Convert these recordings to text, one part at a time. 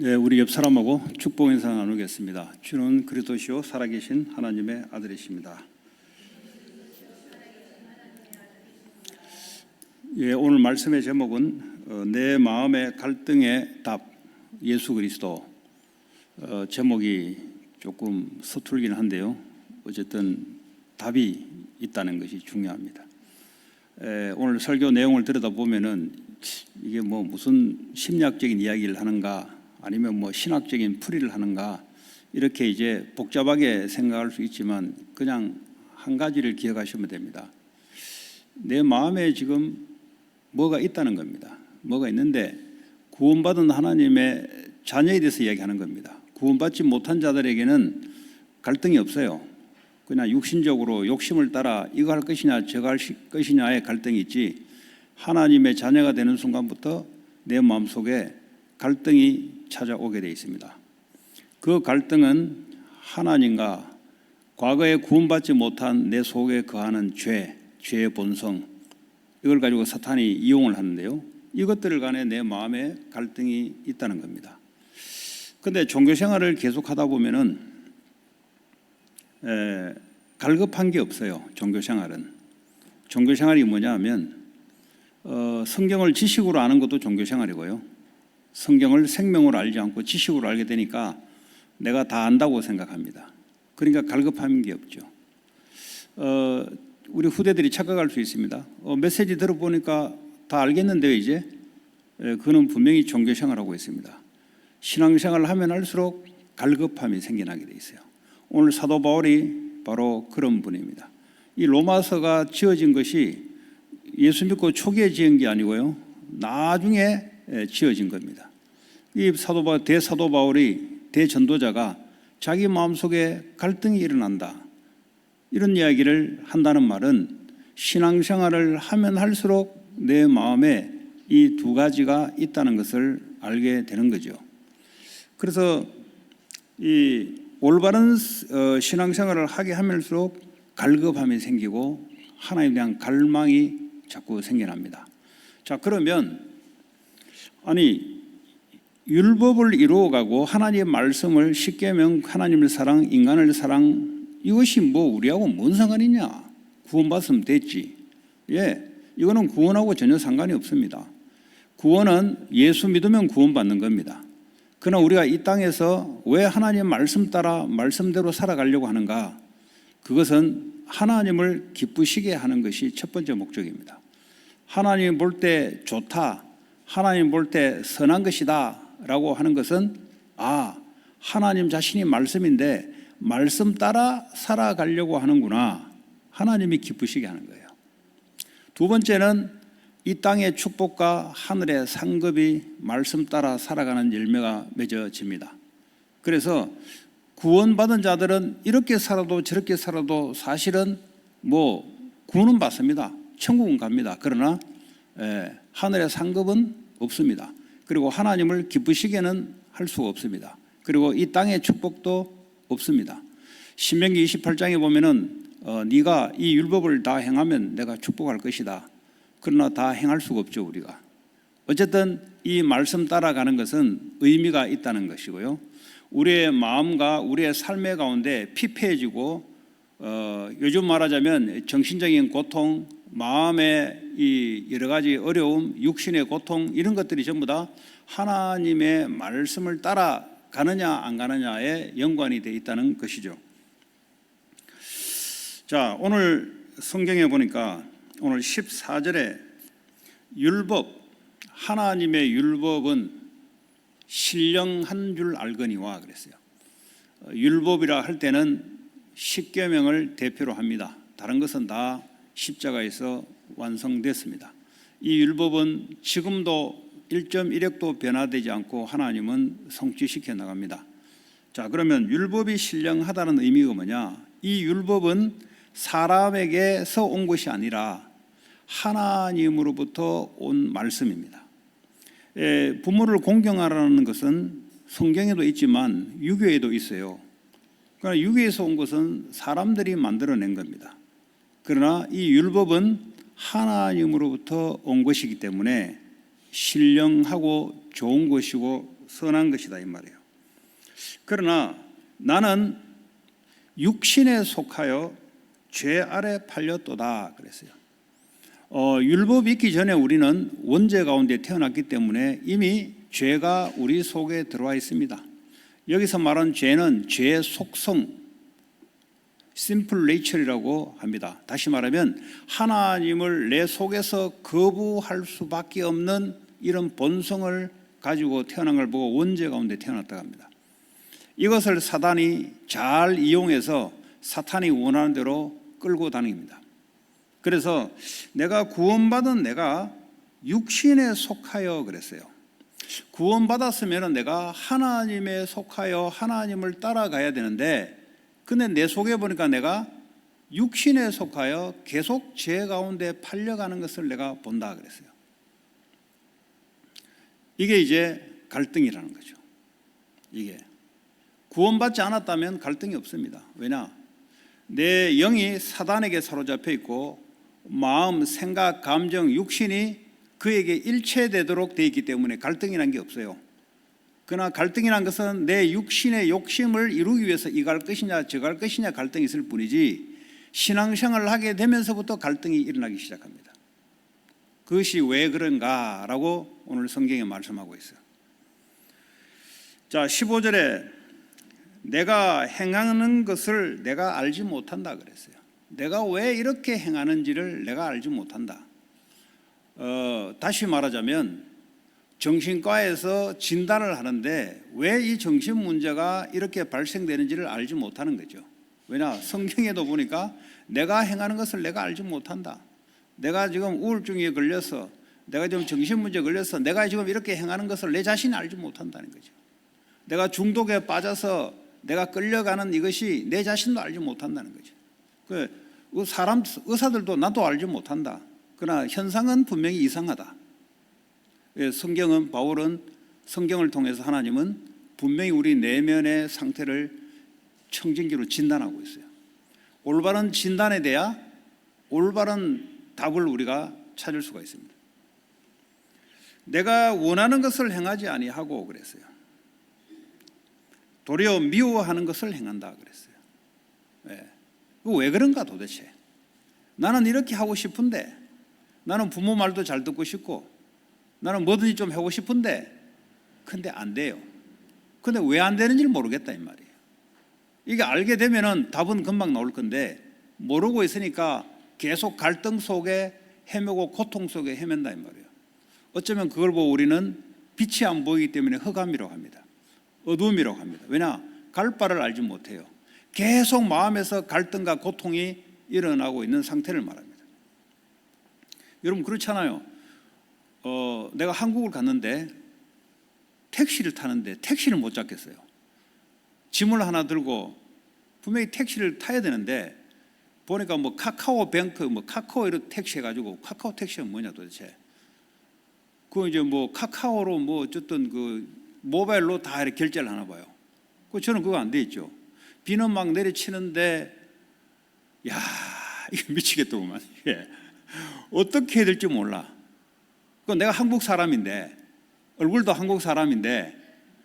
네, 우리 옆 사람하고 축복 인사 나누겠습니다. 주는 그리스도시요 살아계신 하나님의 아들이십니다. 예, 오늘 말씀의 제목은 내 마음의 갈등의 답, 예수 그리스도. 제목이 조금 서툴긴 한데요. 어쨌든 답이 있다는 것이 중요합니다. 오늘 설교 내용을 들여다보면은 이게 뭐 무슨 심리학적인 이야기를 하는가, 아니면 뭐 신학적인 풀이를 하는가, 이렇게 이제 복잡하게 생각할 수 있지만 그냥 한 가지를 기억하시면 됩니다. 내 마음에 지금 뭐가 있다는 겁니다. 뭐가 있는데 구원받은 하나님의 자녀에 대해서 이야기하는 겁니다. 구원받지 못한 자들에게는 갈등이 없어요. 그냥 육신적으로 욕심을 따라 이거 할 것이냐 저거 할 것이냐의 갈등이 있지, 하나님의 자녀가 되는 순간부터 내 마음속에 갈등이 찾아오게 되어 있습니다. 그 갈등은 하나님과 과거에 구원받지 못한 내 속에 거하는 죄의 본성, 이걸 가지고 사탄이 이용을 하는데요. 이것들 간에 내 마음에 갈등이 있다는 겁니다. 그런데 종교생활을 계속하다 보면은 갈급한 게 없어요. 종교생활이 뭐냐 하면 성경을 지식으로 아는 것도 종교생활이고요, 성경을 생명으로 알지 않고 지식으로 알게 되니까 내가 다 안다고 생각합니다. 그러니까 갈급한 게 없죠. 우리 후대들이 착각할 수 있습니다. 메시지 들어보니까 다 알겠는데요 이제. 그는 분명히 종교생활하고 있습니다. 신앙생활을 하면 할수록 갈급함이 생겨나게 돼 있어요. 오늘 사도 바울이 바로 그런 분입니다. 이 로마서가 지어진 것이 예수 믿고 초기에 지은 게 아니고요, 나중에 지어진 겁니다. 이 대사도 바울이, 대전도자가 자기 마음속에 갈등이 일어난다, 이런 이야기를 한다는 말은 신앙생활을 하면 할수록 내 마음에 이 두 가지가 있다는 것을 알게 되는 거죠. 그래서 이 올바른 신앙생활을 하게 하면서록 갈급함이 생기고 하나님에 대한 갈망이 자꾸 생겨납니다. 자, 그러면 율법을 이루어가고 하나님의 말씀을, 십계명, 하나님을 사랑, 인간을 사랑, 이것이 뭐 우리하고 뭔 상관이냐? 구원받으면 됐지. 이거는 구원하고 전혀 상관이 없습니다. 구원은 예수 믿으면 구원받는 겁니다. 그러나 우리가 이 땅에서 왜 하나님의 말씀 따라 말씀대로 살아가려고 하는가? 그것은 하나님을 기쁘시게 하는 것이 첫 번째 목적입니다. 하나님 볼 때 좋다, 하나님 볼 때 선한 것이다 라고 하는 것은, 하나님 자신이 말씀인데 말씀 따라 살아가려고 하는구나, 하나님이 기쁘시게 하는 거예요. 두 번째는 이 땅의 축복과 하늘의 상급이 말씀 따라 살아가는 열매가 맺어집니다. 그래서 구원받은 자들은 이렇게 살아도 저렇게 살아도 사실은 뭐 구원은 받습니다. 천국은 갑니다. 그러나 하늘의 상급은 없습니다. 그리고 하나님을 기쁘시게는 할 수가 없습니다. 그리고 이 땅의 축복도 없습니다. 신명기 28장에 보면은 네가 이 율법을 다 행하면 내가 축복할 것이다. 그러나 다 행할 수가 없죠, 우리가. 어쨌든 이 말씀 따라가는 것은 의미가 있다는 것이고요, 우리의 마음과 우리의 삶의 가운데 피폐해지고 요즘 말하자면 정신적인 고통, 마음의 이 여러 가지 어려움, 육신의 고통, 이런 것들이 전부 다 하나님의 말씀을 따라가느냐 안 가느냐에 연관이 되어 있다는 것이죠. 자, 오늘 성경에 보니까 오늘 14절에 하나님의 율법은 신령한 줄 알거니와 그랬어요. 율법이라 할 때는 십계명을 대표로 합니다. 다른 것은 다 십자가에서 완성됐습니다. 이 율법은 지금도 1.1획도 변화되지 않고 하나님은 성취시켜 나갑니다. 자, 그러면 율법이 신령하다는 의미가 뭐냐? 이 율법은 사람에게서 온 것이 아니라 하나님으로부터 온 말씀입니다. 부모를 공경하라는 것은 성경에도 있지만 유교에도 있어요. 그러나 유교에서 온 것은 사람들이 만들어낸 겁니다. 그러나 이 율법은 하나님으로부터 온 것이기 때문에 신령하고 좋은 것이고 선한 것이다 이 말이에요. 그러나 나는 육신에 속하여 죄 아래 팔렸도다 그랬어요. 율법이 있기 전에 우리는 원죄 가운데 태어났기 때문에 이미 죄가 우리 속에 들어와 있습니다. 여기서 말하는 죄는 죄의 속성, 심플 네이처라고 합니다. 다시 말하면 하나님을 내 속에서 거부할 수밖에 없는 이런 본성을 가지고 태어난 걸 보고 원죄 가운데 태어났다고 합니다. 이것을 사단이 잘 이용해서 사탄이 원하는 대로 끌고 다닙니다. 그래서 내가 구원받은 내가 육신에 속하여 그랬어요. 구원받았으면 내가 하나님에 속하여 하나님을 따라가야 되는데, 근데 내 속에 보니까 내가 육신에 속하여 계속 죄 가운데 팔려가는 것을 내가 본다 그랬어요. 이게 이제 갈등이라는 거죠. 이게 구원받지 않았다면 갈등이 없습니다. 왜냐? 내 영이 사단에게 사로잡혀 있고 마음, 생각, 감정, 육신이 그에게 일체되도록 되어 있기 때문에 갈등이라는 게 없어요. 그러나 갈등이라는 것은 내 육신의 욕심을 이루기 위해서 이거 할 것이냐 저거 할 것이냐 갈등이 있을 뿐이지, 신앙생활을 하게 되면서부터 갈등이 일어나기 시작합니다. 그것이 왜 그런가라고 오늘 성경에 말씀하고 있어요. 자, 15절에 내가 행하는 것을 내가 알지 못한다 그랬어요. 내가 왜 이렇게 행하는지를 내가 알지 못한다. 다시 말하자면 정신과에서 진단을 하는데 왜 이 정신 문제가 이렇게 발생되는지를 알지 못하는 거죠. 왜냐? 성경에도 보니까 내가 행하는 것을 내가 알지 못한다. 내가 지금 우울증에 걸려서, 내가 지금 정신 문제에 걸려서 내가 지금 이렇게 행하는 것을 내 자신이 알지 못한다는 거죠. 내가 중독에 빠져서 내가 끌려가는 이것이 내 자신도 알지 못한다는 거죠. 사람, 의사들도 나도 알지 못한다. 그러나 현상은 분명히 이상하다. 성경은, 바울은 성경을 통해서 하나님은 분명히 우리 내면의 상태를 청진기로 진단하고 있어요. 올바른 진단에 대해 올바른 답을 우리가 찾을 수가 있습니다. 내가 원하는 것을 행하지 아니하고 그랬어요. 도리어 미워하는 것을 행한다 그랬어요. 왜 그런가 도대체? 나는 이렇게 하고 싶은데, 나는 부모 말도 잘 듣고 싶고, 나는 뭐든지 좀 하고 싶은데, 근데 안 돼요. 근데 왜 안 되는지를 모르겠다 이 말이에요. 이게 알게 되면은 답은 금방 나올 건데, 모르고 있으니까 계속 갈등 속에 헤매고 고통 속에 헤맨다 이 말이에요. 어쩌면 그걸 보고 우리는 빛이 안 보이기 때문에 흑암이라고 합니다. 어두움이라고 합니다. 왜냐? 갈 바를 알지 못해요. 계속 마음에서 갈등과 고통이 일어나고 있는 상태를 말합니다. 여러분 그렇잖아요. 내가 한국을 갔는데 택시를 타는데 택시를 못 잡겠어요. 짐을 하나 들고 분명히 택시를 타야 되는데 보니까 뭐 카카오뱅크, 뭐 카카오 이런 택시 해가지고, 카카오 택시가 뭐냐 도대체? 그 이제 뭐 카카오로 뭐 어쨌든 그 모바일로 다 이렇게 결제를 하나 봐요. 저는 그거 안 돼 있죠. 비는 막 내리치는데, 야, 이거 미치겠더구만. 예. 어떻게 해야 될지 몰라. 내가 한국 사람인데, 얼굴도 한국 사람인데,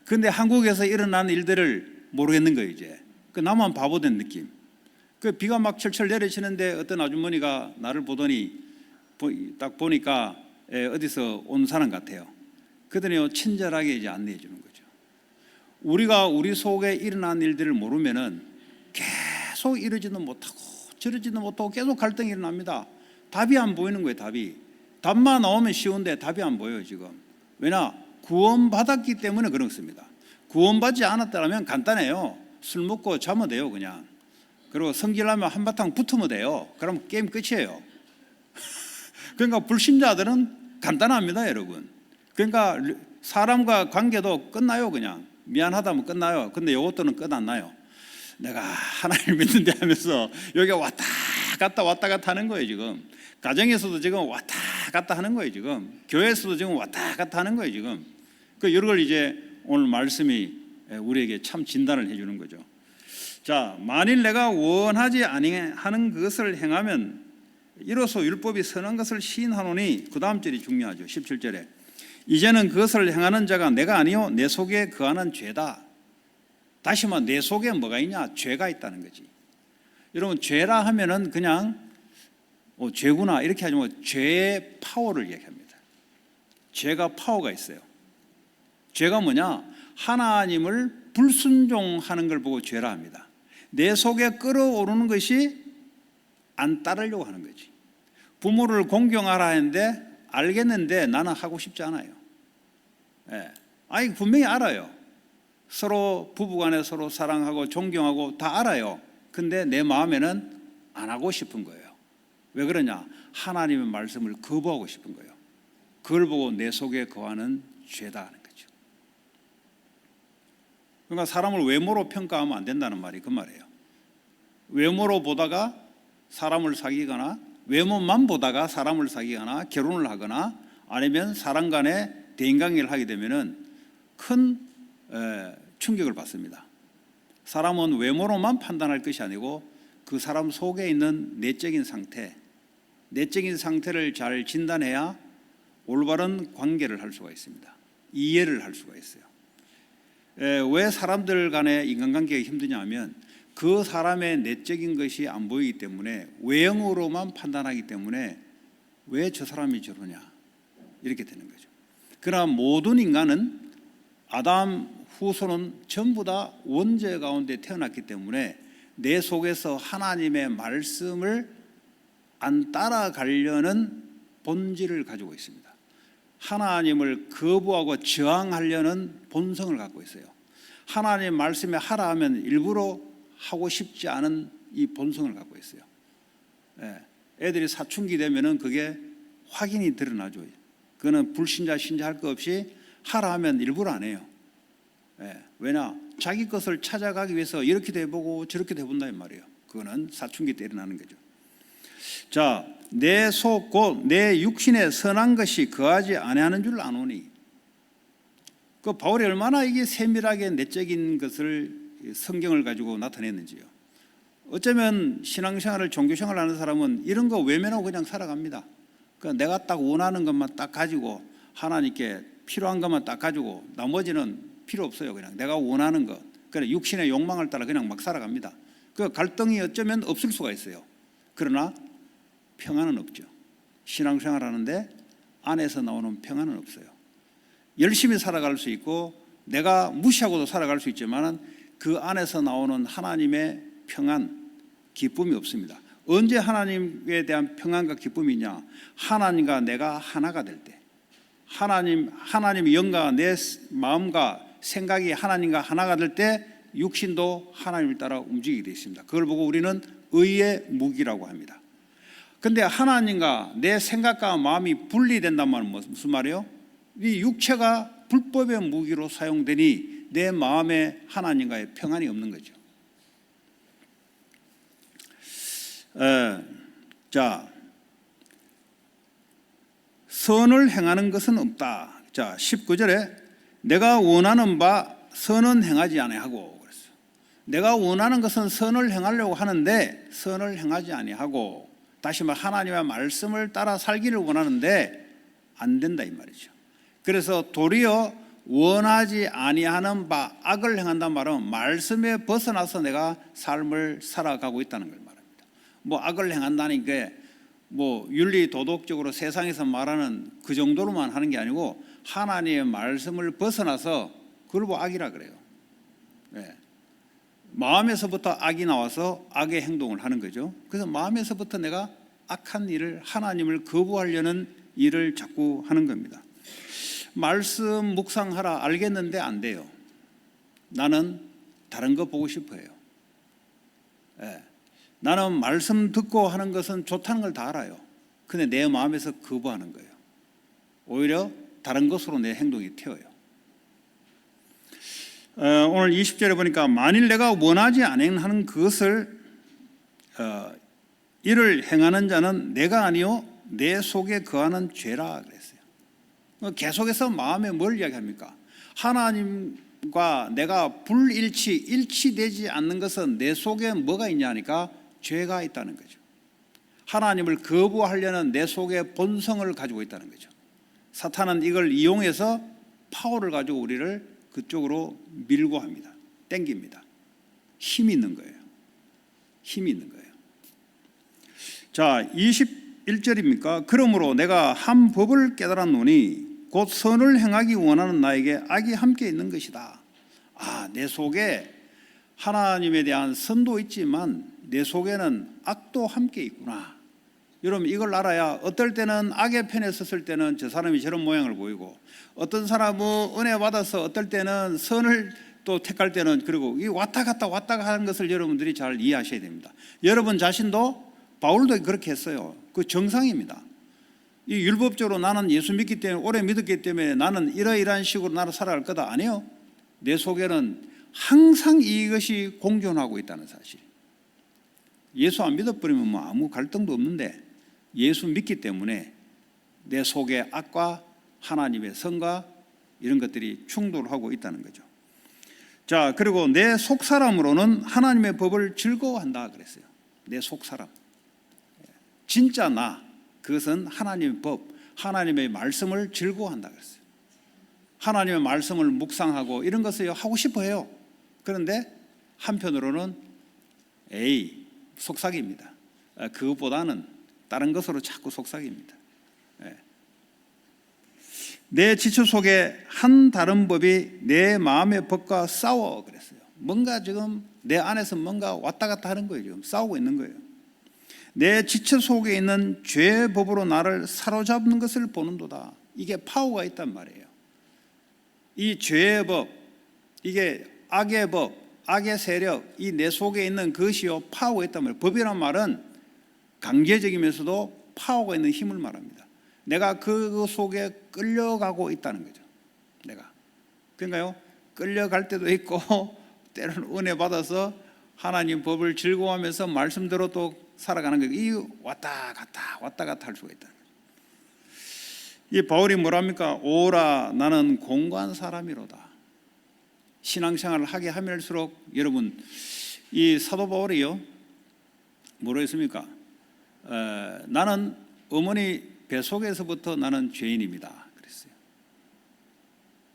근데 한국에서 일어난 일들을 모르겠는 거예요, 이제. 나만 바보 된 느낌. 비가 막 철철 내리치는데 어떤 아주머니가 나를 보더니, 딱 보니까 어디서 온 사람 같아요. 그러더니 친절하게 이제 안내해 주는 거죠. 우리가 우리 속에 일어난 일들을 모르면은 계속 이러지도 못하고 저러지도 못하고 계속 갈등이 일어납니다. 답이 안 보이는 거예요, 답이. 답만 나오면 쉬운데 답이 안 보여요, 지금. 왜냐? 구원받았기 때문에 그렇습니다. 구원받지 않았다면 간단해요. 술 먹고 자면 돼요, 그냥. 그리고 성질나면 한바탕 붙으면 돼요. 그럼 게임 끝이에요. 그러니까 불신자들은 간단합니다, 여러분. 그러니까 사람과 관계도 끝나요, 그냥. 미안하다면 끝나요. 근데 이것들은 끝 안 나요. 내가 하나님을 믿는데 하면서 여기 왔다 갔다 하는 거예요, 지금. 가정에서도 지금 왔다 갔다 하는 거예요, 지금. 교회에서도 지금 왔다 갔다 하는 거예요, 지금. 여러 걸 이제 오늘 말씀이 우리에게 참 진단을 해주는 거죠. 자, 만일 내가 원하지 아니하는 그것을 행하면 이로써 율법이 선한 것을 시인하노니, 그 다음 절이 중요하죠. 17절에 이제는 그것을 행하는 자가 내가 아니요 내 속에 거하는 죄다. 다시 말해 내 속에 뭐가 있냐? 죄가 있다는 거지. 여러분 죄라 하면은 그냥 죄구나 이렇게 하지 말고 죄의 파워를 얘기합니다. 죄가 파워가 있어요. 죄가 뭐냐? 하나님을 불순종하는 걸 보고 죄라 합니다. 내 속에 끌어오르는 것이 안 따르려고 하는 거지. 부모를 공경하라 했는데 알겠는데 나는 하고 싶지 않아요. 아니 분명히 알아요. 서로 부부간에 서로 사랑하고 존경하고 다 알아요. 근데 내 마음에는 안 하고 싶은 거예요. 왜 그러냐? 하나님의 말씀을 거부하고 싶은 거예요. 그걸 보고 내 속에 거하는 죄다 하는 거죠. 그러니까 사람을 외모로 평가하면 안 된다는 말이 그 말이에요. 외모로 보다가 사람을 사귀거나 외모만 보다가 사람을 사귀거나 결혼을 하거나 아니면 사람 간의 대인관계를 하게 되면은 큰 충격을 받습니다. 사람은 외모로만 판단할 것이 아니고 그 사람 속에 있는 내적인 상태를 잘 진단해야 올바른 관계를 할 수가 있습니다. 이해를 할 수가 있어요. 왜 사람들 간의 인간관계가 힘드냐 하면 그 사람의 내적인 것이 안 보이기 때문에 외형으로만 판단하기 때문에 왜 저 사람이 저러냐 이렇게 되는 거죠. 그러나 모든 인간은 아담 후손은 전부 다 원죄 가운데 태어났기 때문에 내 속에서 하나님의 말씀을 안 따라가려는 본질을 가지고 있습니다. 하나님을 거부하고 저항하려는 본성을 갖고 있어요. 하나님 말씀에 하라 하면 일부러 하고 싶지 않은 이 본성을 갖고 있어요. 애들이 사춘기 되면은 그게 확인이 드러나죠. 그거는 불신자 신자 할 것 없이 하라 하면 일부러 안 해요. 왜냐? 자기 것을 찾아가기 위해서 이렇게도 해보고 저렇게도 해본다 이 말이에요. 그거는 사춘기 때 일어나는 거죠. 자, 내 속 곧 내 육신에 선한 것이 거하지 아니하는 줄 아노니. 그 바울이 얼마나 이게 세밀하게 내적인 것을 성경을 가지고 나타냈는지요. 어쩌면 신앙생활을 종교생활을 하는 사람은 이런 거 외면하고 그냥 살아갑니다. 그러니까 내가 딱 원하는 것만 딱 가지고 하나님께 필요한 것만 딱 가지고 나머지는 필요 없어요. 그냥 내가 원하는 것. 그래 육신의 욕망을 따라 그냥 막 살아갑니다. 그 갈등이 어쩌면 없을 수가 있어요. 그러나 평안은 없죠. 신앙생활 하는데 안에서 나오는 평안은 없어요. 열심히 살아갈 수 있고 내가 무시하고도 살아갈 수 있지만 그 안에서 나오는 하나님의 평안, 기쁨이 없습니다. 언제 하나님에 대한 평안과 기쁨이 있냐? 하나님과 내가 하나가 될 때, 하나님의 영과 내 마음과 생각이 하나님과 하나가 될 때 육신도 하나님을 따라 움직이게 되어 있습니다. 그걸 보고 우리는 의의 무기라고 합니다. 근데 하나님과 내 생각과 마음이 분리된단 말은 무슨 말이에요? 이 육체가 불법의 무기로 사용되니 내 마음에 하나님과의 평안이 없는 거죠. 자, 선을 행하는 것은 없다. 자, 19절에 내가 원하는 바 선은 행하지 아니하고 그랬어요. 내가 원하는 것은 선을 행하려고 하는데 선을 행하지 아니하고, 다시 말 하나님의 말씀을 따라 살기를 원하는데 안 된다 이 말이죠. 그래서 도리어 원하지 아니하는 바 악을 행한단 말은 말씀에 벗어나서 내가 삶을 살아가고 있다는 걸 말합니다. 뭐 악을 행한다는 게 뭐 윤리 도덕적으로 세상에서 말하는 그 정도로만 하는 게 아니고 하나님의 말씀을 벗어나서 그걸 뭐 악이라 그래요. 마음에서부터 악이 나와서 악의 행동을 하는 거죠. 그래서 마음에서부터 내가 악한 일을, 하나님을 거부하려는 일을 자꾸 하는 겁니다. 말씀 묵상하라 알겠는데 안 돼요. 나는 다른 거 보고 싶어요. 나는 말씀 듣고 하는 것은 좋다는 걸 다 알아요. 근데 내 마음에서 거부하는 거예요. 오히려 다른 것으로 내 행동이 튀어요. 오늘 20절에 보니까 만일 내가 원하지 아니하는 그것을 이를 행하는 자는 내가 아니요 내 속에 거하는 죄라 그랬어요. 계속해서 마음에 뭘 이야기합니까? 하나님과 내가 일치되지 않는 것은 내 속에 뭐가 있냐 하니까 죄가 있다는 거죠. 하나님을 거부하려는 내 속에 본성을 가지고 있다는 거죠. 사탄은 이걸 이용해서 파워를 가지고 우리를 그쪽으로 밀고 합니다. 땡깁니다. 힘이 있는 거예요. 힘이 있는 거예요. 자, 21절입니까? 그러므로 내가 한 법을 깨달았노니 곧 선을 행하기 원하는 나에게 악이 함께 있는 것이다. 내 속에 하나님에 대한 선도 있지만 내 속에는 악도 함께 있구나. 여러분 이걸 알아야 어떨 때는 악의 편에 섰을 때는 저 사람이 저런 모양을 보이고, 어떤 사람은 은혜 받아서 어떨 때는 선을 또 택할 때는, 그리고 이 왔다 갔다 하는 것을 여러분들이 잘 이해하셔야 됩니다. 여러분 자신도, 바울도 그렇게 했어요. 그 정상입니다. 이 율법적으로 나는 예수 믿기 때문에, 오래 믿었기 때문에 나는 이러이러한 식으로 나를 살아갈 거다. 아니요. 내 속에는 항상 이것이 공존하고 있다는 사실. 예수 안 믿어버리면 뭐 아무 갈등도 없는데, 예수 믿기 때문에 내 속에 악과 하나님의 선과 이런 것들이 충돌하고 있다는 거죠. 자, 그리고 내 속사람으로는 하나님의 법을 즐거워한다 그랬어요. 내 속사람, 진짜 나, 그것은 하나님의 법, 하나님의 말씀을 즐거워한다 그랬어요. 하나님의 말씀을 묵상하고 이런 것을 하고 싶어 해요. 그런데 한편으로는 속삭입니다. 그것보다는 다른 것으로 자꾸 속삭입니다. 내 지체 속에 한 다른 법이 내 마음의 법과 싸워 그랬어요. 뭔가 지금 내 안에서 뭔가 왔다 갔다 하는 거예요. 지금 싸우고 있는 거예요. 내 지체 속에 있는 죄의 법으로 나를 사로잡는 것을 보는도다. 이게 파워가 있단 말이에요. 이 죄의 법, 이게 악의 법, 악의 세력, 이 내 속에 있는 그것이요 파워가 있단 말이에요. 법이란 말은 강제적이면서도 파워가 있는 힘을 말합니다. 내가 그 속에 끌려가고 있다는 거죠. 내가. 그러니까요, 끌려갈 때도 있고 때로는 은혜 받아서 하나님 법을 즐거워하면서 말씀대로 또 살아가는 거예요. 이 왔다 갔다 할 수가 있다. 이 바울이 뭐랍니까? 오라 나는 공고한 사람이로다. 신앙생활을 하게 하면일수록 여러분, 이 사도 바울이요 뭐라 했습니까? 나는 어머니 뱃속에서부터 나는 죄인입니다 그랬어요.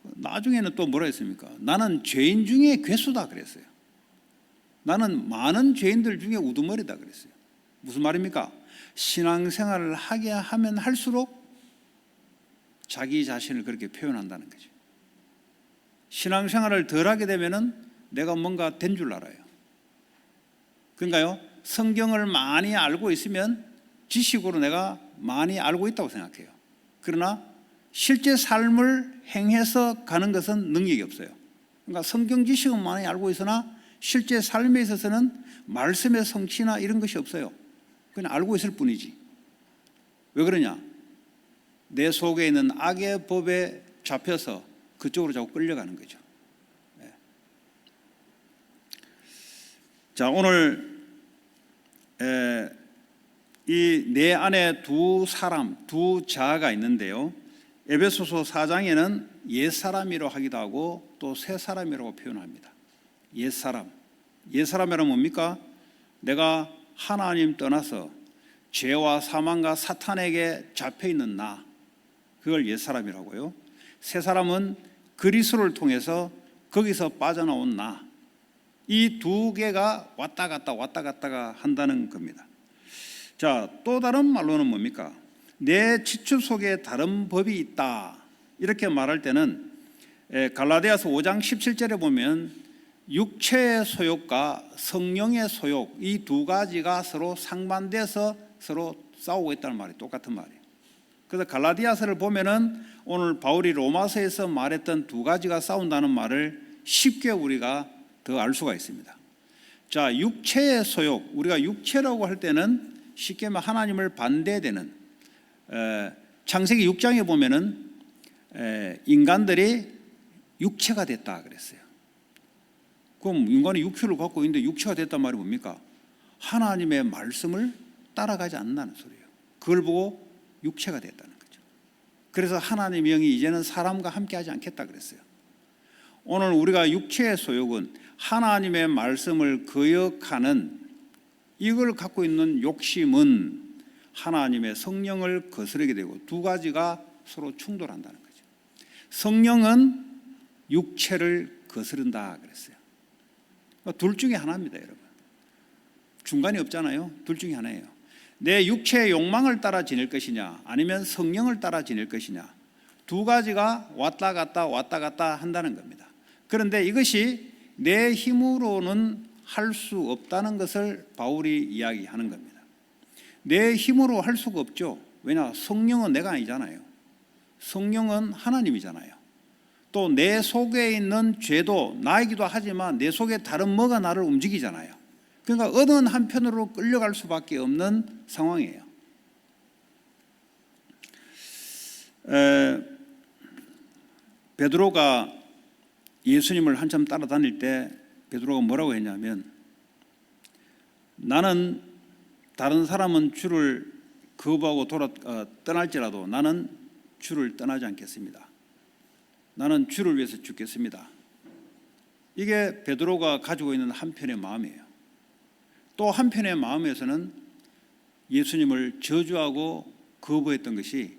나중에는 또 뭐라 했습니까? 나는 죄인 중에 괴수다 그랬어요. 나는 많은 죄인들 중에 우두머리다 그랬어요. 무슨 말입니까? 신앙생활을 하게 하면 할수록 자기 자신을 그렇게 표현한다는 거죠. 신앙생활을 덜 하게 되면은 내가 뭔가 된 줄 알아요. 그러니까요, 성경을 많이 알고 있으면 지식으로 내가 많이 알고 있다고 생각해요. 그러나 실제 삶을 행해서 가는 것은 능력이 없어요. 그러니까 성경 지식은 많이 알고 있으나 실제 삶에 있어서는 말씀의 성취나 이런 것이 없어요. 그냥 알고 있을 뿐이지. 왜 그러냐? 내 속에 있는 악의 법에 잡혀서 그쪽으로 자꾸 끌려가는 거죠. 자, 오늘 이 내 안에 두 자아가 있는데요. 에베소서 4장에는 옛사람이라고 하기도 하고 또 새사람이라고 표현합니다. 옛사람이란 뭡니까? 내가 하나님 떠나서 죄와 사망과 사탄에게 잡혀있는 나, 그걸 옛사람이라고요. 새사람은 그리스도를 통해서 거기서 빠져나온 나, 이 두 개가 왔다 갔다가 한다는 겁니다. 자, 또 다른 말로는 뭡니까? 내 지체 속에 다른 법이 있다, 이렇게 말할 때는 갈라디아서 5장 17절에 보면 육체의 소욕과 성령의 소욕, 이 두 가지가 서로 상반돼서 서로 싸우고 있다는 말이 똑같은 말이에요. 그래서 갈라디아서를 보면은 오늘 바울이 로마서에서 말했던 두 가지가 싸운다는 말을 쉽게 우리가 더 알 수가 있습니다. 자, 육체의 소욕, 우리가 육체라고 할 때는 쉽게 말하면 하나님을 반대되는, 창세기 6장에 보면은 인간들이 육체가 됐다 그랬어요. 그럼 인간이 육체를 갖고 있는데 육체가 됐단 말이 뭡니까? 하나님의 말씀을 따라가지 않는다는 소리예요. 그걸 보고 육체가 됐다는 거죠. 그래서 하나님의 영이 이제는 사람과 함께하지 않겠다 그랬어요. 오늘 우리가 육체의 소욕은 하나님의 말씀을 거역하는, 이걸 갖고 있는 욕심은 하나님의 성령을 거스르게 되고 두 가지가 서로 충돌한다는 거죠. 성령은 육체를 거스른다 그랬어요. 둘 중에 하나입니다, 여러분. 중간이 없잖아요. 둘 중에 하나예요. 내 육체의 욕망을 따라 지낼 것이냐, 아니면 성령을 따라 지낼 것이냐, 두 가지가 왔다 갔다 한다는 겁니다. 그런데 이것이 내 힘으로는 할 수 없다는 것을 바울이 이야기하는 겁니다. 내 힘으로 할 수가 없죠. 왜냐? 성령은 내가 아니잖아요. 성령은 하나님이잖아요. 또 내 속에 있는 죄도 나이기도 하지만 내 속에 다른 뭐가 나를 움직이잖아요. 그러니까 어느 한편으로 끌려갈 수밖에 없는 상황이에요. 베드로가 예수님을 한참 따라다닐 때 베드로가 뭐라고 했냐면, 나는 다른 사람은 주를 거부하고 떠날지라도 나는 주를 떠나지 않겠습니다. 나는 주를 위해서 죽겠습니다. 이게 베드로가 가지고 있는 한편의 마음이에요. 또 한편의 마음에서는 예수님을 저주하고 거부했던 것이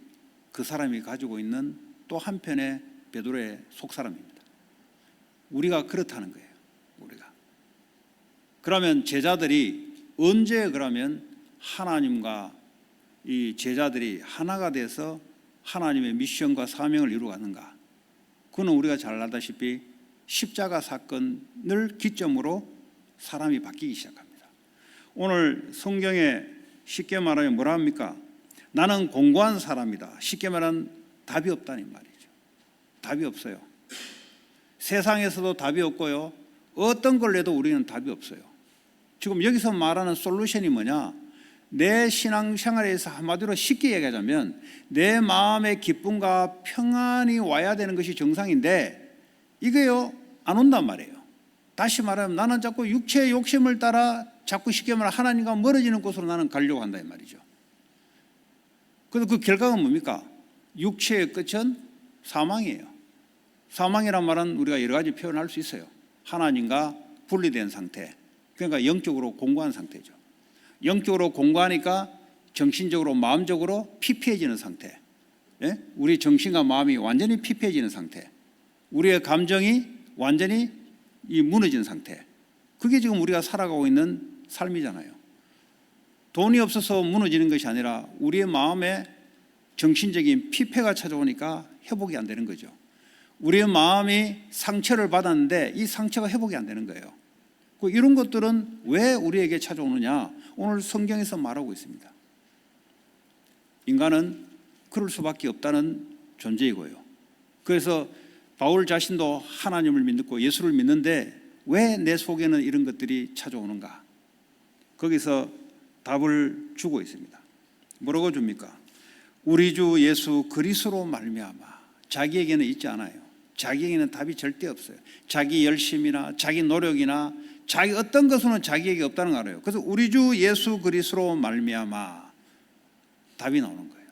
그 사람이 가지고 있는 또 한편의 베드로의 속사람입니다. 우리가 그렇다는 거예요. 우리가. 그러면 제자들이 언제 그러면 하나님과 이 제자들이 하나가 돼서 하나님의 미션과 사명을 이루어가는가? 그거는 우리가 잘 알다시피 십자가 사건을 기점으로 사람이 바뀌기 시작합니다. 오늘 성경에 쉽게 말하면 뭐라 합니까? 나는 공고한 사람이다. 쉽게 말하면 답이 없다는 말이죠. 답이 없어요. 세상에서도 답이 없고요. 어떤 걸 내도 우리는 답이 없어요. 지금 여기서 말하는 솔루션이 뭐냐? 내 신앙생활에서 한마디로 쉽게 얘기하자면 내 마음의 기쁨과 평안이 와야 되는 것이 정상인데 이게요 안 온단 말이에요. 다시 말하면 나는 자꾸 육체의 욕심을 따라 자꾸 쉽게 말하면 하나님과 멀어지는 곳으로 나는 가려고 한다 이 말이죠. 그래서 그 결과가 뭡니까? 육체의 끝은 사망이에요. 사망이란 말은 우리가 여러 가지 표현할 수 있어요. 하나님과 분리된 상태, 그러니까 영적으로 공고한 상태죠. 영적으로 공고하니까 정신적으로 마음적으로 피폐해지는 상태. 예? 우리 정신과 마음이 완전히 피폐해지는 상태. 우리의 감정이 완전히 무너진 상태. 그게 지금 우리가 살아가고 있는 삶이잖아요. 돈이 없어서 무너지는 것이 아니라 우리의 마음에 정신적인 피폐가 찾아오니까 회복이 안 되는 거죠. 우리의 마음이 상처를 받았는데 이 상처가 회복이 안 되는 거예요. 이런 것들은 왜 우리에게 찾아오느냐? 오늘 성경에서 말하고 있습니다. 인간은 그럴 수밖에 없다는 존재이고요. 그래서 바울 자신도 하나님을 믿고 예수를 믿는데 왜 내 속에는 이런 것들이 찾아오는가? 거기서 답을 주고 있습니다. 뭐라고 줍니까? 우리 주 예수 그리스도로 말미암아. 자기에게는 있지 않아요. 자기에게는 답이 절대 없어요. 자기 열심이나 자기 노력이나 자기 어떤 것으로는 자기에게 없다는 거 알아요. 그래서 우리 주 예수 그리스도로 말미암아 답이 나오는 거예요.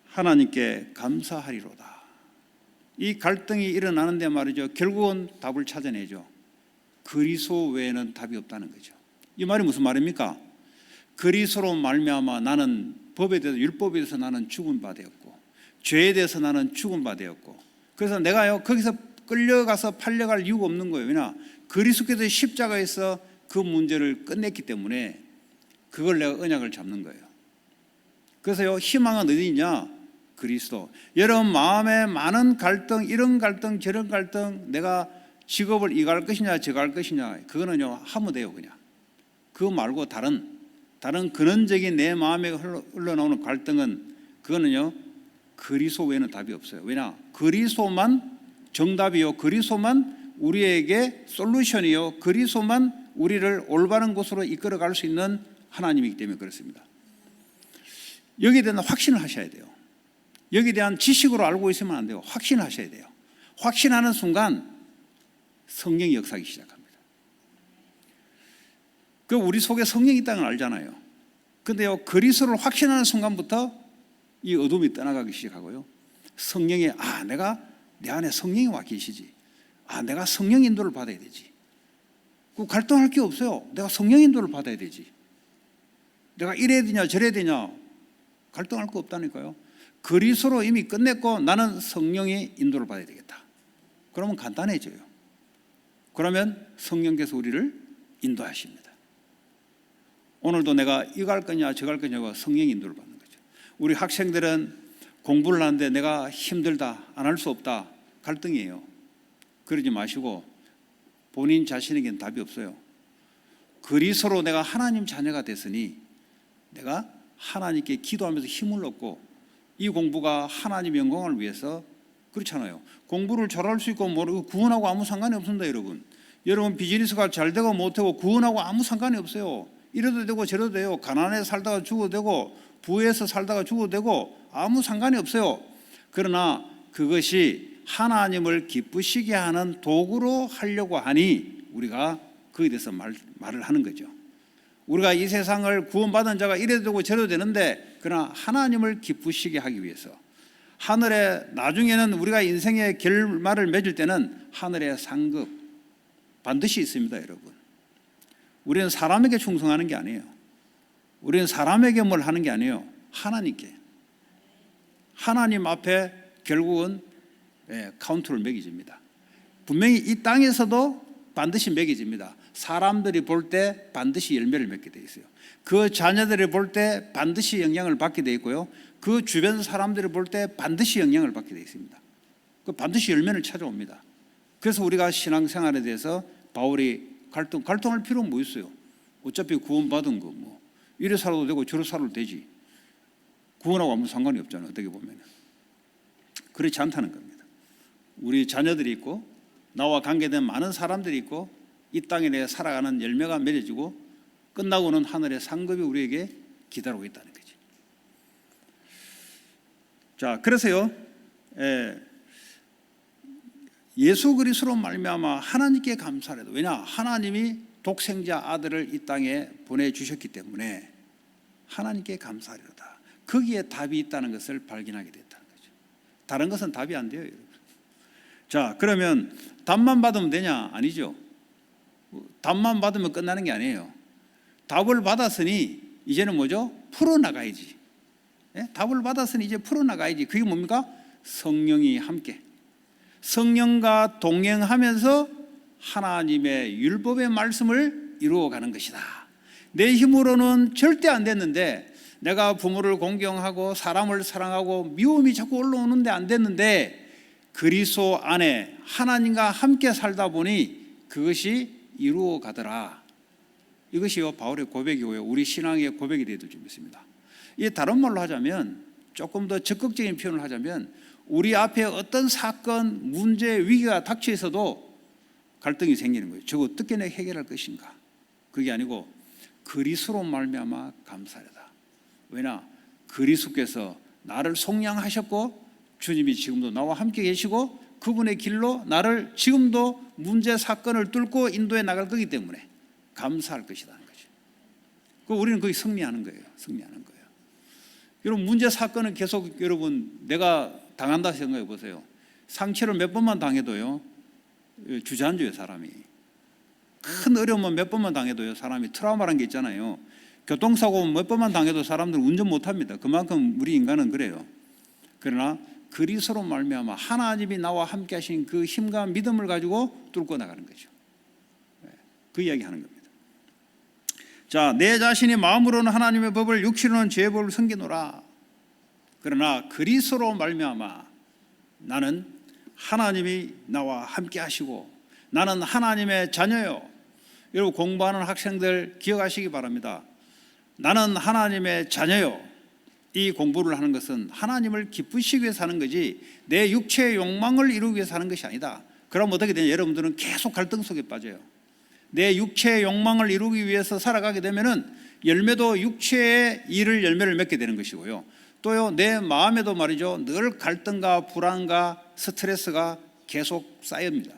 하나님께 감사하리로다. 이 갈등이 일어나는데 말이죠. 결국은 답을 찾아내죠. 그리스도 외에는 답이 없다는 거죠. 이 말이 무슨 말입니까? 그리스도로 말미암아 나는 법에 대해서 율법에 대해서 나는 죽은 바 되었고 죄에 대해서 나는 죽은 바 되었고 그래서 내가요 거기서 끌려가서 팔려갈 이유가 없는 거예요. 왜냐? 그리스도께서 십자가에서 그 문제를 끝냈기 때문에 그걸 내가 언약을 잡는 거예요. 그래서요 희망은 어디 있냐? 그리스도. 여러분 마음에 많은 갈등, 이런 갈등 저런 갈등, 내가 직업을 이거 할 것이냐 저거 할 것이냐, 그거는요 하면 돼요. 그냥 그거 말고 다른 근원적인 내 마음에 흘러나오는 갈등은 그거는요 그리스도 외에는 답이 없어요. 왜냐? 그리스도만 정답이요, 그리스도만 우리에게 솔루션이요, 그리스도만 우리를 올바른 곳으로 이끌어갈 수 있는 하나님이기 때문에 그렇습니다. 여기에 대한 확신을 하셔야 돼요. 여기에 대한 지식으로 알고 있으면 안 돼요. 확신을 하셔야 돼요. 확신하는 순간 성령이 역사하기 시작합니다. 그 우리 속에 성령이 있다는 걸 알잖아요. 그런데요 그리스도를 확신하는 순간부터 이 어둠이 떠나가기 시작하고요. 성령이 내가 내 안에 성령이 와 계시지. 내가 성령 인도를 받아야 되지. 그 갈등할 게 없어요. 내가 성령 인도를 받아야 되지. 내가 이래야 되냐 저래야 되냐 갈등할 거 없다니까요. 그리스도로 이미 끝냈고 나는 성령의 인도를 받아야 되겠다. 그러면 간단해져요. 그러면 성령께서 우리를 인도하십니다. 오늘도 내가 이거 할 거냐 저거 할 거냐고 성령 인도를 받는 거죠. 우리 학생들은 공부를 하는데 내가 힘들다, 안 할 수 없다, 갈등이에요. 그러지 마시고 본인 자신에게는 답이 없어요. 그리스도로 내가 하나님 자녀가 됐으니 내가 하나님께 기도하면서 힘을 얻고 이 공부가 하나님의 영광을 위해서, 그렇잖아요. 공부를 잘할 수 있고 모르고 구원하고 아무 상관이 없습니다. 여러분 비즈니스가 잘 되고 못하고 구원하고 아무 상관이 없어요. 이래도 되고 저래도 돼요. 가난해서 살다가 죽어도 되고 부에서 살다가 죽어도 되고 아무 상관이 없어요. 그러나 그것이 하나님을 기쁘시게 하는 도구로 하려고 하니 우리가 그에 대해서 말을 하는 거죠. 우리가 이 세상을 구원받은 자가 이래도 되고 저래도 되는데, 그러나 하나님을 기쁘시게 하기 위해서 하늘에, 나중에는 우리가 인생의 결말을 맺을 때는 하늘의 상급 반드시 있습니다. 여러분, 우리는 사람에게 충성하는 게 아니에요. 우리는 사람에게 뭘 하는 게 아니에요. 하나님께, 하나님 앞에 결국은 카운트를 매겨집니다. 분명히 이 땅에서도 반드시 매겨집니다. 사람들이 볼 때 반드시 열매를 맺게 돼 있어요. 그 자녀들이 볼 때 반드시 영향을 받게 돼 있고요. 그 주변 사람들이 볼 때 반드시 영향을 받게 돼 있습니다. 그 반드시 열매를 찾아옵니다. 그래서 우리가 신앙생활에 대해서 바울이 갈등할 필요는 뭐 있어요? 어차피 구원받은 거 뭐 이래 살아도 되고 저래 살아도 되지. 구원하고 아무 상관이 없잖아요. 어떻게 보면 그렇지 않다는 겁니다. 우리 자녀들이 있고 나와 관계된 많은 사람들이 있고 이 땅에 내가 살아가는 열매가 맺어지고 끝나고는 하늘의 상급이 우리에게 기다리고 있다는 거지. 자, 그래서요, 예수 그리스도로 말미암아 하나님께 감사해도, 왜냐, 하나님이 독생자 아들을 이 땅에 보내주셨기 때문에 하나님께 감사하리로다. 거기에 답이 있다는 것을 발견하게 됐다는 거죠. 다른 것은 답이 안 돼요, 여러분. 자, 그러면 답만 받으면 되냐? 아니죠. 답만 받으면 끝나는 게 아니에요. 답을 받았으니 이제는 뭐죠? 풀어나가야지. 답을 받았으니 이제 풀어나가야지. 그게 뭡니까? 성령이 함께, 성령과 동행하면서 하나님의 율법의 말씀을 이루어가는 것이다. 내 힘으로는 절대 안 됐는데, 내가 부모를 공경하고 사람을 사랑하고 미움이 자꾸 올라오는데 안 됐는데, 그리스도 안에 하나님과 함께 살다 보니 그것이 이루어가더라. 이것이요 바울의 고백이고요, 우리 신앙의 고백이 되어도 좀 있습니다. 이 다른 말로 하자면, 조금 더 적극적인 표현을 하자면, 우리 앞에 어떤 사건, 문제, 위기가 닥쳐 있어도 갈등이 생기는 거예요. 저거 어떻게 내가 해결할 것인가? 그게 아니고 그리스도로 말미암아 감사하다. 왜냐, 그리스도께서 나를 속량하셨고 주님이 지금도 나와 함께 계시고 그분의 길로 나를 지금도 문제 사건을 뚫고 인도해 나갈 거기 때문에 감사할 것이라는 거죠. 그 우리는 거기 승리하는 거예요. 승리하는 거예요. 여러분, 문제 사건은 계속 여러분 내가 당한다 생각해 보세요. 상처를 몇 번만 당해도요 주저앉아요. 사람이 큰 어려움은 몇 번만 당해도요 사람이 트라우마라는 게 있잖아요. 교통사고 몇 번만 당해도 사람들은 운전 못합니다. 그만큼 우리 인간은 그래요. 그러나 그리스도로 말미암아 하나님이 나와 함께 하신 그 힘과 믿음을 가지고 뚫고 나가는 거죠. 그 이야기 하는 겁니다. 자, 내 자신이 마음으로는 하나님의 법을, 육신으로는 죄의 법을 섬기노라. 그러나 그리스도로 말미암아 나는 하나님이 나와 함께 하시고 나는 하나님의 자녀요. 여러분, 공부하는 학생들 기억하시기 바랍니다. 나는 하나님의 자녀요. 이 공부를 하는 것은 하나님을 기쁘시기 위해서 하는 거지 내 육체의 욕망을 이루기 위해서 하는 것이 아니다. 그럼 어떻게 되냐? 여러분들은 계속 갈등 속에 빠져요. 내 육체의 욕망을 이루기 위해서 살아가게 되면은 열매도 육체의 일을 열매를 맺게 되는 것이고요. 또요, 내 마음에도 말이죠, 늘 갈등과 불안과 스트레스가 계속 쌓입니다.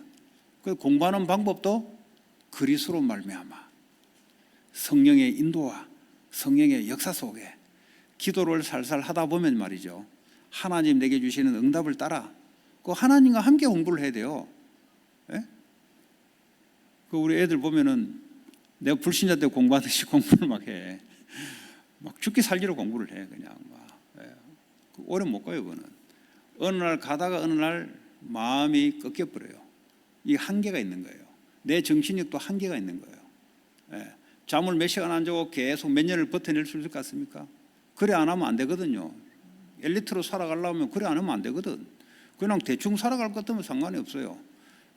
그 공부하는 방법도 그리스도로 말미암아 성령의 인도와 성령의 역사 속에 기도를 살살 하다 보면 말이죠, 하나님 내게 주시는 응답을 따라 그 하나님과 함께 공부를 해야 돼요. 예? 그 우리 애들 보면은 내가 불신자 때 공부하듯이 공부를 막 해. 막 죽기 살기로 공부를 해. 그냥 막. 예. 오래 못 가요. 그거는 어느 날 가다가 어느 날 마음이 꺾여버려요. 이 한계가 있는 거예요. 내 정신력도 한계가 있는 거예요. 예. 잠을 몇 시간 안 자고 계속 몇 년을 버텨낼 수 있을 것 같습니까? 그래 안 하면 안 되거든요. 엘리트로 살아가려면 그래 안 하면 안 되거든. 그냥 대충 살아갈 것 같으면 상관이 없어요.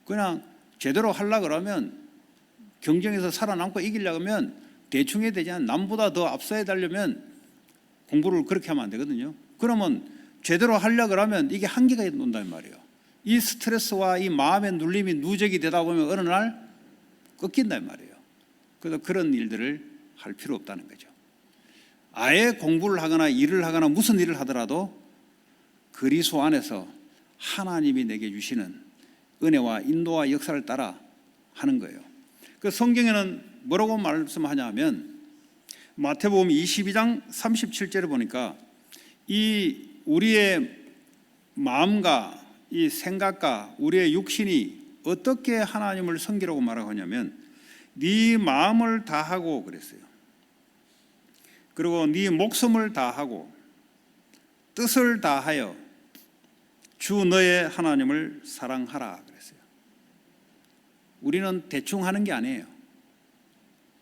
그냥 제대로 하려고 그러면 경쟁에서 살아남고 이기려고 하면 대충 해야 되지 않아요. 남보다 더 앞서야 되려면 공부를 그렇게 하면 안 되거든요. 그러면 제대로 하려고 그러면 이게 한계가 온단 말이에요. 이 스트레스와 이 마음의 눌림이 누적이 되다 보면 어느 날 꺾인단 말이에요. 그래서 그런 일들을 할 필요 없다는 거죠. 아예 공부를 하거나 일을 하거나 무슨 일을 하더라도 그리스도 안에서 하나님이 내게 주시는 은혜와 인도와 역사를 따라 하는 거예요. 그 성경에는 뭐라고 말씀하냐면 마태복음 22장 37절을 보니까 이 우리의 마음과 이 생각과 우리의 육신이 어떻게 하나님을 섬기라고 말하고 하냐면 네 마음을 다하고 그랬어요. 그리고 네 목숨을 다하고 뜻을 다하여 주 너의 하나님을 사랑하라 그랬어요. 우리는 대충 하는 게 아니에요.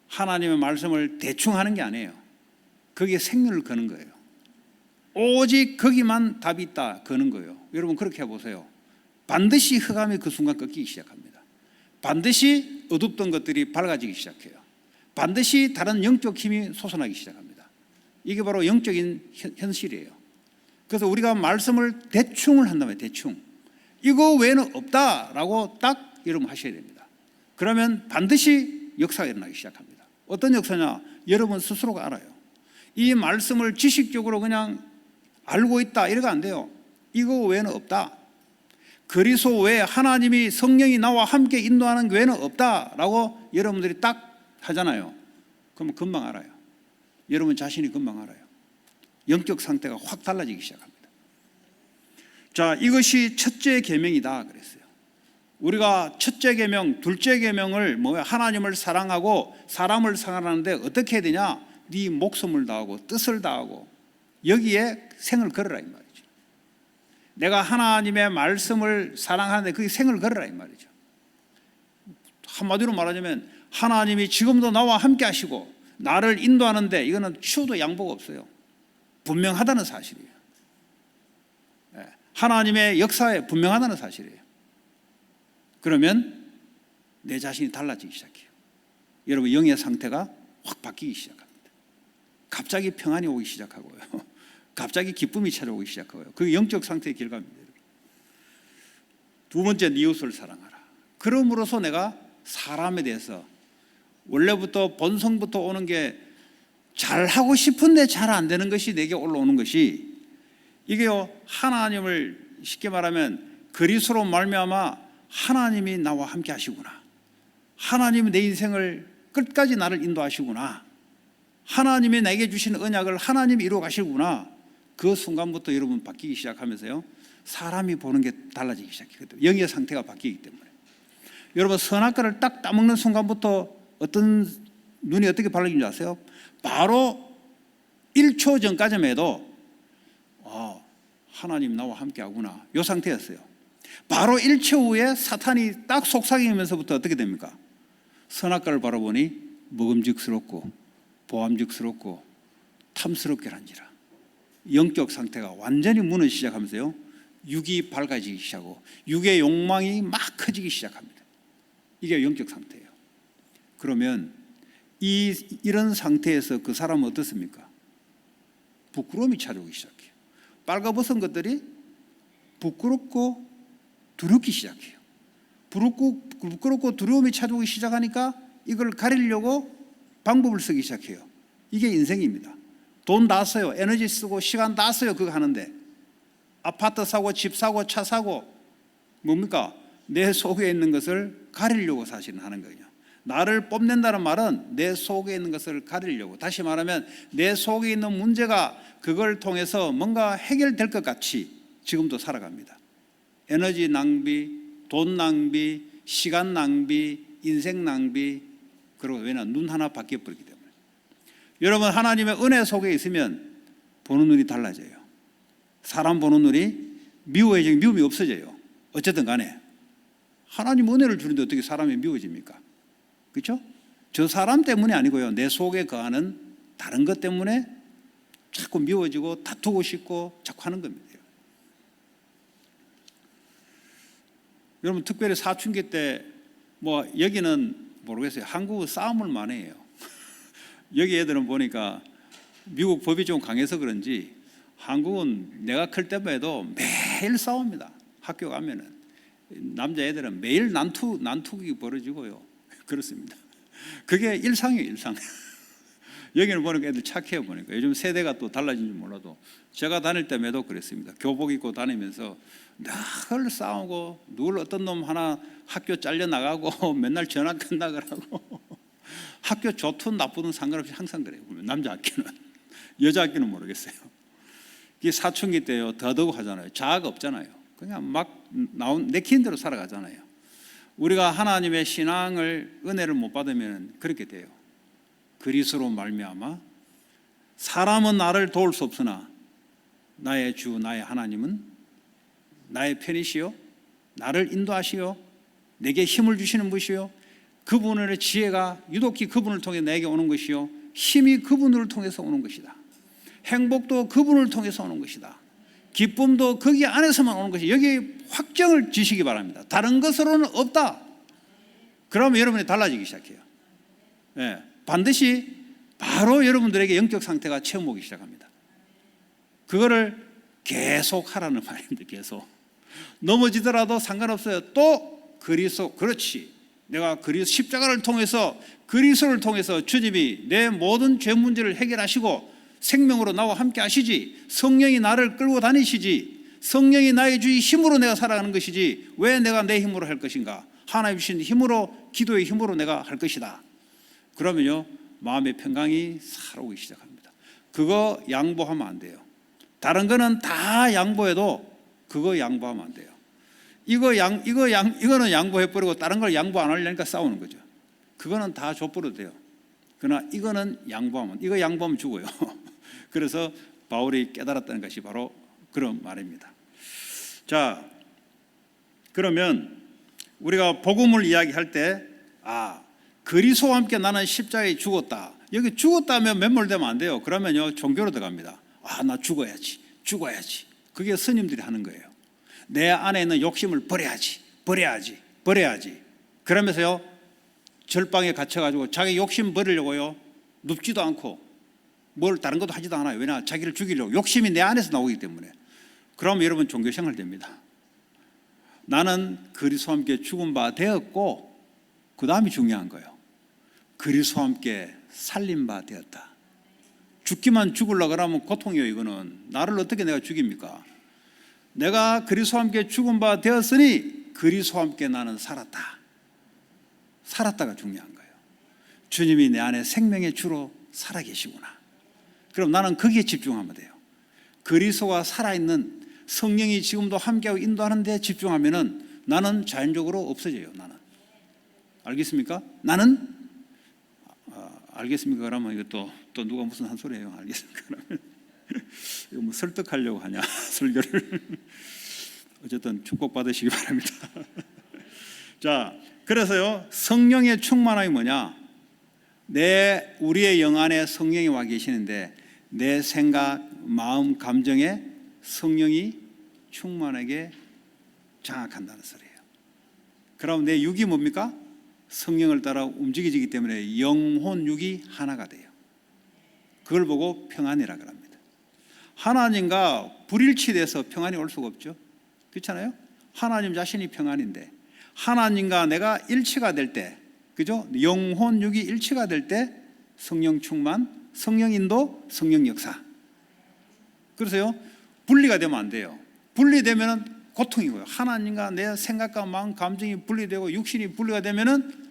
하나님의 말씀을 대충 하는 게 아니에요. 거기에 생명을 거는 거예요. 오직 거기만 답이 있다 거는 거예요. 여러분 그렇게 해보세요. 반드시 흑암이 그 순간 꺾이기 시작합니다. 반드시 어둡던 것들이 밝아지기 시작해요. 반드시 다른 영적 힘이 솟아나기 시작합니다. 이게 바로 영적인 현실이에요. 그래서 우리가 말씀을 대충을 한다면 대충 이거 외에는 없다라고 딱 여러분 하셔야 됩니다. 그러면 반드시 역사가 일어나기 시작합니다. 어떤 역사냐? 여러분 스스로가 알아요. 이 말씀을 지식적으로 그냥 알고 있다 이러면 안 돼요. 이거 외에는 없다. 그리스도 외에 하나님이 성령이 나와 함께 인도하는 외에는 없다라고 여러분들이 딱 하잖아요. 그러면 금방 알아요. 여러분 자신이 금방 알아요. 영적 상태가 확 달라지기 시작합니다. 자, 이것이 첫째 계명이다 그랬어요. 우리가 첫째 계명, 둘째 계명을 뭐야? 하나님을 사랑하고 사람을 사랑하는데 어떻게 해야 되냐? 네 목숨을 다하고 뜻을 다하고 여기에 생을 걸어라 이 말이죠. 내가 하나님의 말씀을 사랑하는데 그게 생을 걸어라 이 말이죠. 한마디로 말하자면 하나님이 지금도 나와 함께 하시고 나를 인도하는데 이거는 추도 양보가 없어요. 분명하다는 사실이에요. 하나님의 역사에 분명하다는 사실이에요. 그러면 내 자신이 달라지기 시작해요. 여러분 영의 상태가 확 바뀌기 시작합니다. 갑자기 평안이 오기 시작하고요. 갑자기 기쁨이 찾아오기 시작하고요. 그게 영적 상태의 결과입니다. 두 번째, 네 이웃을 사랑하라. 그럼으로써 내가 사람에 대해서 원래부터 본성부터 오는 게 잘하고 싶은데 잘 안 되는 것이 내게 올라오는 것이 이게요 하나님을 쉽게 말하면 그리스도로 말미암아 하나님이 나와 함께 하시구나. 하나님이 내 인생을 끝까지 나를 인도하시구나. 하나님이 나에게 주신 언약을 하나님이 이루어 가시구나. 그 순간부터 여러분 바뀌기 시작하면서요 사람이 보는 게 달라지기 시작해요. 영의 상태가 바뀌기 때문에. 여러분 선악과를 딱 따먹는 순간부터 어떤 눈이 어떻게 밝아지는지 아세요? 바로 1초 전까지만 해도 하나님 나와 함께 하구나 이 상태였어요. 바로 1초 후에 사탄이 딱 속삭이면서부터 어떻게 됩니까? 선악과를 바라보니 먹음직스럽고 보암직스럽고 탐스럽게란지라. 영적 상태가 완전히 무너지기 시작하면서요 육이 밝아지기 시작하고 육의 욕망이 막 커지기 시작합니다. 이게 영적 상태예요. 그러면 이런 상태에서 그 사람은 어떻습니까? 부끄러움이 찾아오기 시작해요. 빨가벗은 것들이 부끄럽고 두렵기 시작해요. 부끄럽고 두려움이 찾아오기 시작하니까 이걸 가리려고 방법을 쓰기 시작해요. 이게 인생입니다. 돈 다 써요. 에너지 쓰고 시간 다 써요. 그거 하는데 아파트 사고 집 사고 차 사고 뭡니까? 내 속에 있는 것을 가리려고 사실은 하는 거예요. 나를 뽐낸다는 말은 내 속에 있는 것을 가리려고, 다시 말하면 내 속에 있는 문제가 그걸 통해서 뭔가 해결될 것 같이 지금도 살아갑니다. 에너지 낭비, 돈 낭비, 시간 낭비, 인생 낭비. 그리고 왜냐? 눈 하나 바뀌어버리기 때문에. 여러분 하나님의 은혜 속에 있으면 보는 눈이 달라져요. 사람 보는 눈이 미워해지면 미움이 없어져요. 어쨌든 간에 하나님 은혜를 주는데 어떻게 사람이 미워집니까? 그렇죠? 저 사람 때문이 아니고요. 내 속에 거하는 다른 것 때문에 자꾸 미워지고 다투고 싶고 자꾸 하는 겁니다. 여러분 특별히 사춘기 때 뭐 여기는 모르겠어요. 한국은 싸움을 많이 해요. 여기 애들은 보니까 미국 법이 좀 강해서 그런지 한국은 내가 클 때만 해도 매일 싸웁니다. 학교 가면은 남자애들은 매일 난투기 벌어지고요. 그렇습니다. 그게 일상이에요, 일상. 여기는 보니까 애들 착해요. 보니까 요즘 세대가 또 달라진지 몰라도 제가 다닐 때에도 그랬습니다. 교복 입고 다니면서 늘 싸우고 누굴 어떤 놈 하나 학교 잘려나가고 맨날 전화 끝나가라고 학교 좋든 나쁘든 상관없이 항상 그래요. 남자 학교는. 여자 학교는 모르겠어요. 이게 사춘기 때요 더더욱 하잖아요. 자아가 없잖아요. 그냥 막 내키는 대로 살아가잖아요. 우리가 하나님의 신앙을 은혜를 못 받으면 그렇게 돼요. 그리스도로 말미암아 사람은 나를 도울 수 없으나 나의 주 나의 하나님은 나의 편이시요 나를 인도하시요 내게 힘을 주시는 분이시요 그분의 지혜가 유독히 그분을 통해 내게 오는 것이요 힘이 그분을 통해서 오는 것이다. 행복도 그분을 통해서 오는 것이다. 기쁨도 거기 안에서만 오는 것이 여기 확정을 지시기 바랍니다. 다른 것으로는 없다. 그러면 여러분이 달라지기 시작해요. 네, 반드시 바로 여러분들에게 영적 상태가 체험 오기 시작합니다. 그거를 계속 하라는 말입니다. 계속 넘어지더라도 상관없어요. 또 그리스도 그렇지. 내가 그리스도 십자가를 통해서 그리스도를 통해서 주님이 내 모든 죄 문제를 해결하시고 생명으로 나와 함께 하시지. 성령이 나를 끌고 다니시지. 성령이 나의 주의 힘으로 내가 살아가는 것이지 왜 내가 내 힘으로 할 것인가. 하나님 주신 힘으로 기도의 힘으로 내가 할 것이다. 그러면요 마음의 평강이 살아오기 시작합니다. 그거 양보하면 안 돼요. 다른 거는 다 양보해도 그거 양보하면 안 돼요. 이거는 양보해버리고 다른 걸 양보 안 하려니까 싸우는 거죠. 그거는 다 줘버려도 돼요. 그러나 이거는 이거 양보하면 죽어요. 그래서 바울이 깨달았다는 것이 바로 그런 말입니다. 자, 그러면 우리가 복음을 이야기할 때 그리스도와 함께 나는 십자가에 죽었다. 여기 죽었다면 매몰되면 안 돼요. 그러면요 종교로 들어갑니다. 나 죽어야지. 그게 스님들이 하는 거예요. 내 안에 있는 욕심을 버려야지. 그러면서요 절방에 갇혀가지고 자기 욕심 버리려고요 눕지도 않고 뭘 다른 것도 하지도 않아요. 왜냐 자기를 죽이려고 욕심이 내 안에서 나오기 때문에. 그러면 여러분 종교생활 됩니다. 나는 그리스도와 함께 죽은 바 되었고 그 다음이 중요한 거예요. 그리스도와 함께 살린 바 되었다. 죽기만 죽으려고 그러면 고통이에요. 이거는 나를 어떻게 내가 죽입니까? 내가 그리스도와 함께 죽은 바 되었으니 그리스도와 함께 나는 살았다가 중요한 거예요. 주님이 내 안에 생명의 주로 살아계시구나. 그럼 나는 거기에 집중하면 돼요. 그리스도가 살아있는 성령이 지금도 함께하고 인도하는 데 집중하면은 나는 자연적으로 없어져요. 나는 알겠습니까? 나는 알겠습니까? 그러면 이거 또 누가 무슨 한 소리예요? 알겠습니까? 그러면 이거 뭐 설득하려고 하냐 설교를. 어쨌든 축복받으시기 바랍니다. 자, 그래서요 성령의 충만함이 뭐냐? 우리의 영 안에 성령이 와 계시는데 내 생각, 마음, 감정에 성령이 충만하게 장악한다는 소리예요. 그럼 내 육이 뭡니까? 성령을 따라 움직이기 때문에 영혼 육이 하나가 돼요. 그걸 보고 평안이라고 합니다. 하나님과 불일치돼서 평안이 올 수가 없죠. 그렇잖아요? 하나님 자신이 평안인데 하나님과 내가 일치가 될 때, 그죠? 영혼 육이 일치가 될 때 성령 충만, 성령 인도, 성령 역사. 그래서요 분리가 되면 안 돼요. 분리되면은 고통이고요. 하나님과 내 생각과 마음, 감정이 분리되고 육신이 분리가 되면은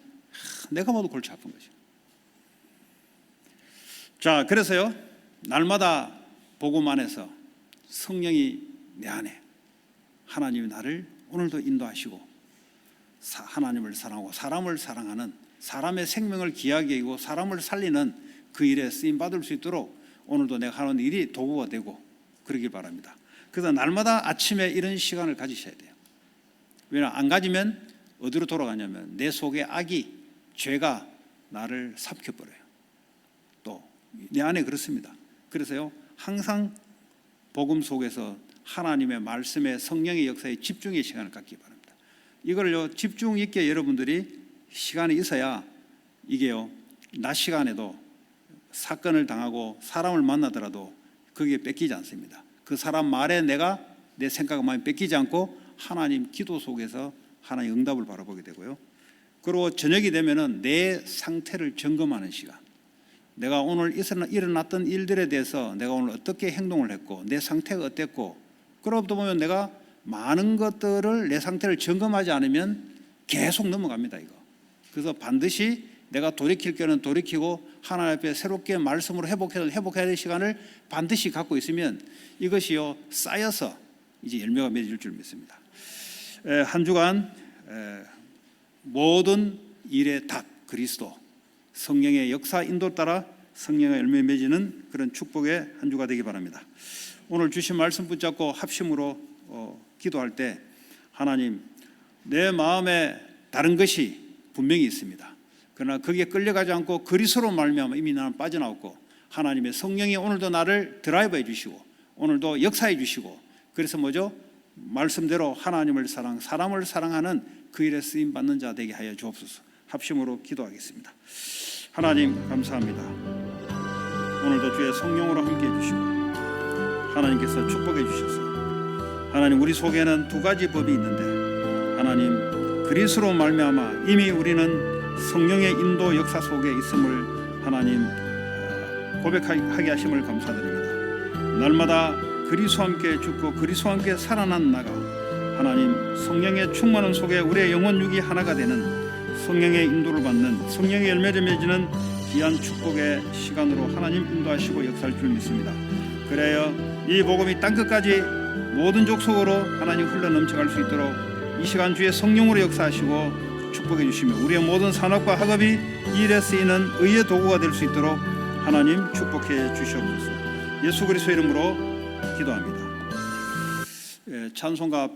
내가 봐도 골치 아픈 거죠. 자, 그래서요 날마다 복음 안에서 성령이 내 안에 하나님이 나를 오늘도 인도하시고 하나님을 사랑하고 사람을 사랑하는 사람의 생명을 귀하게 여기고 사람을 살리는 그 일에 쓰임 받을 수 있도록 오늘도 내가 하는 일이 도구가 되고 그러길 바랍니다. 그래서 날마다 아침에 이런 시간을 가지셔야 돼요. 왜냐하면 안 가지면 어디로 돌아가냐면 내 속에 악이, 죄가 나를 삽켜버려요. 또 내 안에 그렇습니다. 그래서요, 항상 복음 속에서 하나님의 말씀에, 성령의 역사에 집중의 시간을 갖기 바랍니다. 이걸요, 집중 있게 여러분들이 시간이 있어야 이게요, 낮 시간에도 사건을 당하고 사람을 만나더라도 거기에 뺏기지 않습니다. 그 사람 말에 내가 내 생각과 마음이 뺏기지 않고 하나님 기도 속에서 하나님 응답을 바라보게 되고요. 그리고 저녁이 되면은 내 상태를 점검하는 시간. 내가 오늘 일어났던 일들에 대해서 내가 오늘 어떻게 행동을 했고 내 상태가 어땠고, 그러다 보면 내가 많은 것들을 내 상태를 점검하지 않으면 계속 넘어갑니다, 이거. 그래서 반드시 내가 돌이킬 때는 돌이키고 하나님 앞에 새롭게 말씀으로 회복해야 될 시간을 반드시 갖고 있으면 이것이요, 쌓여서 이제 열매가 맺을 줄 믿습니다. 한 주간 모든 일의 답 그리스도, 성령의 역사 인도 따라 성령의 열매 맺는 그런 축복의 한 주가 되기 바랍니다. 오늘 주신 말씀 붙잡고 합심으로 기도할 때, 하나님, 내 마음에 다른 것이 분명히 있습니다. 그러나 거기에 끌려가지 않고 그리스도로 말미암아 이미 나는 빠져나왔고, 하나님의 성령이 오늘도 나를 드라이브해 주시고 오늘도 역사해 주시고, 그래서 뭐죠? 말씀대로 하나님을 사람을 사랑하는 그 일에 쓰임 받는 자 되게 하여 주옵소서. 합심으로 기도하겠습니다. 하나님 감사합니다. 오늘도 주의 성령으로 함께해 주시고 하나님께서 축복해 주셔서, 하나님, 우리 속에는 두 가지 법이 있는데, 하나님, 그리스도로 말미암아 이미 우리는 성령의 인도 역사 속에 있음을 하나님 고백하게 하심을 감사드립니다. 날마다 그리스도와 함께 죽고 그리스도와 함께 살아난 나가 하나님 성령의 충만함 속에 우리의 영혼 육이 하나가 되는 성령의 인도를 받는, 성령의 열매를 맺는 귀한 축복의 시간으로 하나님 인도하시고 역사할 줄 믿습니다. 그래야 이 복음이 땅끝까지 모든 족속으로 하나님 흘러 넘쳐갈 수 있도록 이 시간 주의 성령으로 역사하시고 축복해 주시며 우리의 모든 산업과 학업이 이 일에 쓰이는 의의 도구가 될 수 있도록 하나님 축복해 주시옵소서. 예수 그리스도 이름으로 기도합니다. 찬송가